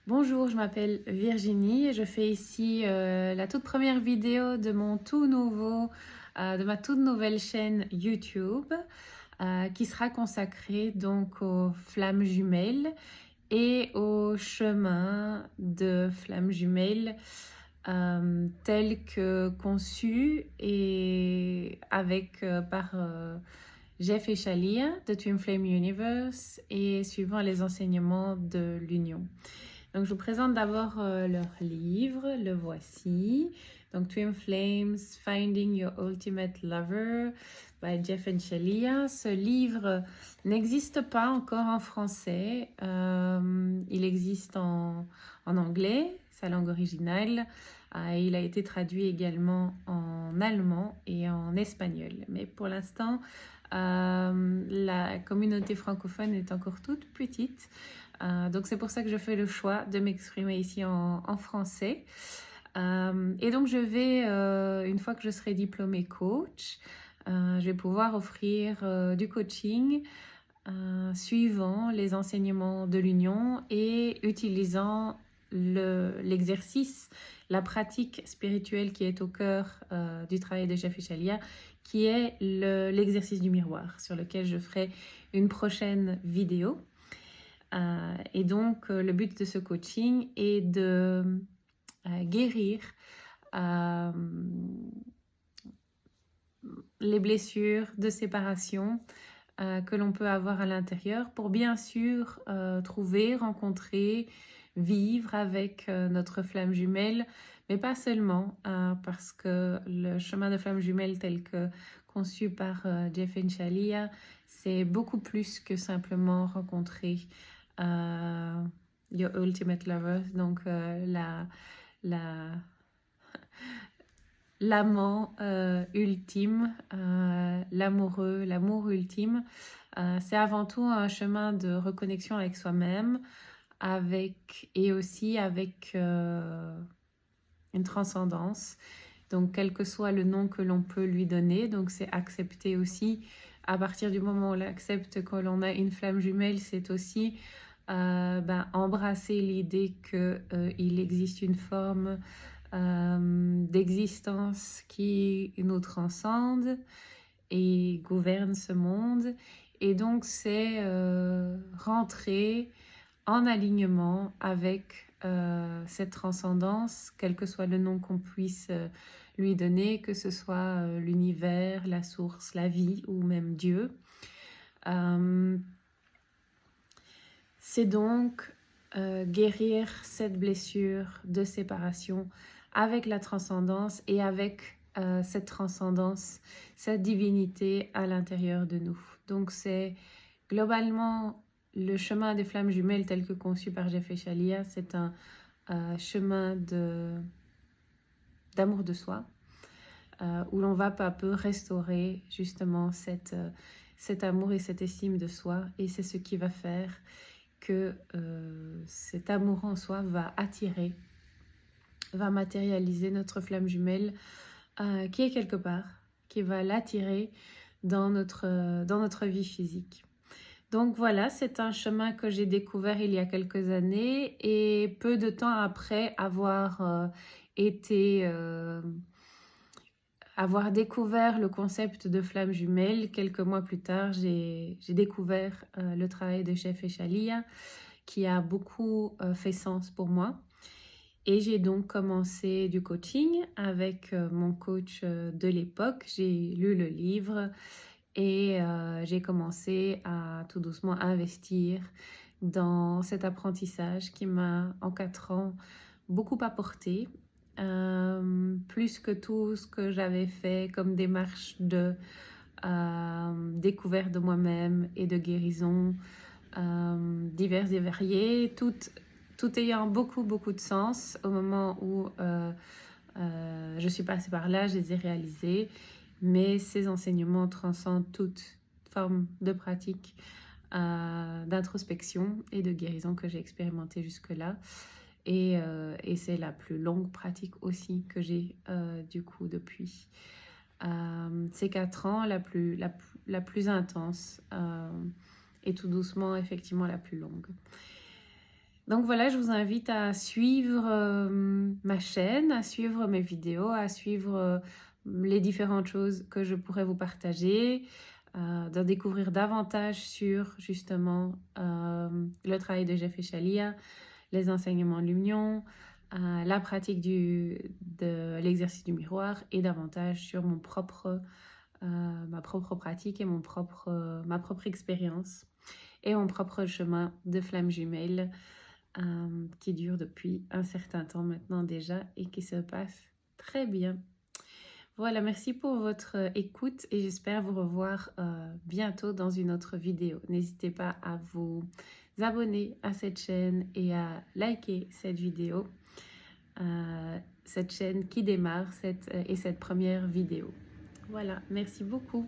Bonjour, je m'appelle Virginie et je fais ici la toute première vidéo de de ma toute nouvelle chaîne YouTube qui sera consacrée donc aux flammes jumelles et au chemin de flammes jumelles tel que conçu et par Jeff et Shalia de Twin Flame Universe et suivant les enseignements de l'Union. Donc, je vous présente d'abord leur livre, le voici. Donc, Twin Flames, Finding Your Ultimate Lover, by Jeff and Shalia. Ce livre n'existe pas encore en français. Il existe en anglais, sa langue originale. Il a été traduit également en allemand et en espagnol. Mais pour l'instant, la communauté francophone est encore toute petite. Donc c'est pour ça que je fais le choix de m'exprimer ici en français. Et donc je vais, une fois que je serai diplômée coach, je vais pouvoir offrir du coaching suivant les enseignements de l'Union et utilisant l'exercice, la pratique spirituelle qui est au cœur du travail de Jeff et Shalia, qui est l'exercice du miroir, sur lequel je ferai une prochaine vidéo. Et donc, le but de ce coaching est de guérir les blessures de séparation que l'on peut avoir à l'intérieur pour bien sûr trouver, rencontrer, vivre avec notre flamme jumelle, mais pas seulement, parce que le chemin de flamme jumelle tel que conçu par Jeff et Shalia, c'est beaucoup plus que simplement rencontrer Your Ultimate Lover, donc l'amant ultime, l'amour ultime. C'est avant tout un chemin de reconnexion avec soi-même, et aussi avec une transcendance. Donc, quel que soit le nom que l'on peut lui donner, donc c'est accepter aussi, à partir du moment où on accepte que l'on a une flamme jumelle, c'est aussi embrasser l'idée qu'il existe une forme d'existence qui nous transcende et gouverne ce monde. Et donc, c'est rentrer en alignement avec cette transcendance, quel que soit le nom qu'on puisse lui donner, que ce soit l'univers, la source, la vie ou même Dieu. C'est donc guérir cette blessure de séparation avec la transcendance et avec cette transcendance, cette divinité à l'intérieur de nous. Donc c'est globalement le chemin des flammes jumelles tel que conçu par Jeff et Shalia, c'est un chemin d'amour de soi, où l'on va peu à peu restaurer justement cet amour et cette estime de soi, et c'est ce qui va faire que cet amour en soi va attirer, va matérialiser notre flamme jumelle qui est quelque part, qui va l'attirer dans notre vie physique. Donc voilà, c'est un chemin que j'ai découvert il y a quelques années et peu de temps après avoir découvert le concept de flamme jumelle, quelques mois plus tard, j'ai découvert le travail de Jeff et Shalia qui a beaucoup fait sens pour moi. Et j'ai donc commencé du coaching avec mon coach de l'époque. J'ai lu le livre et j'ai commencé à tout doucement investir dans cet apprentissage qui m'a, en 4 ans, beaucoup apporté. Plus que tout ce que j'avais fait comme démarche de découverte de moi-même et de guérison diverses et variées, tout ayant beaucoup de sens au moment où je suis passée par là, je les ai réalisés, mais ces enseignements transcendent toute forme de pratique d'introspection et de guérison que j'ai expérimenté jusque-là. Et c'est la plus longue pratique aussi que j'ai du coup depuis ces 4 ans, la plus intense et tout doucement effectivement la plus longue. Donc voilà, je vous invite à suivre ma chaîne, à suivre mes vidéos, à suivre les différentes choses que je pourrais vous partager, de découvrir davantage sur justement le travail de Jeff et Shalia, les enseignements de l'union, la pratique de l'exercice du miroir et davantage sur ma propre pratique et ma propre expérience et mon propre chemin de flamme jumelle qui dure depuis un certain temps maintenant déjà et qui se passe très bien. Voilà, merci pour votre écoute et j'espère vous revoir bientôt dans une autre vidéo. N'hésitez pas à vous abonner à cette chaîne et à liker cette vidéo, cette chaîne qui démarre cette première vidéo. Voilà, merci beaucoup.